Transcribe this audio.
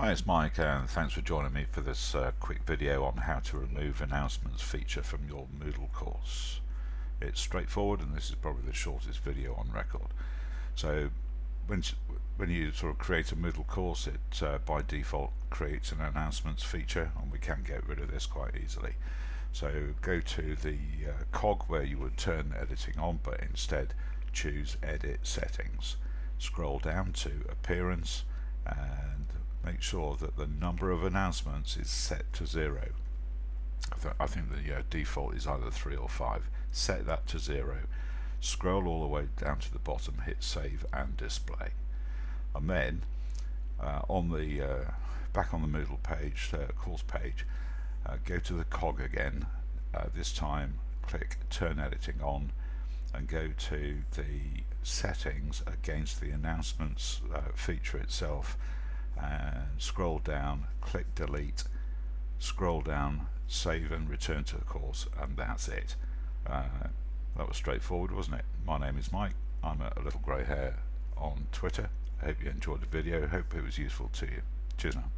Hi, it's Mike and thanks for joining me for this quick video on how to remove announcements feature from your Moodle course. It's straightforward and this is probably the shortest video on record. So when you sort of create a Moodle course, it by default creates an announcements feature, and we can get rid of this quite easily. So go to the cog where you would turn editing on, but instead choose Edit Settings. Scroll down to Appearance and make sure that the number of announcements is set to 0. I think the default is either 3 or 5. Set that to 0. Scroll all the way down to the bottom, hit Save and Display. And then on the back on the Moodle page, course page, go to the cog again. This time click Turn Editing On and go to the settings against the announcements feature itself, and scroll down, click Delete, scroll down, save and return to the course, and that's it. That was straightforward, wasn't it? My name is Mike. I'm at a little grey hair on Twitter. I hope you enjoyed the video. Hope it was useful to you. Cheers now.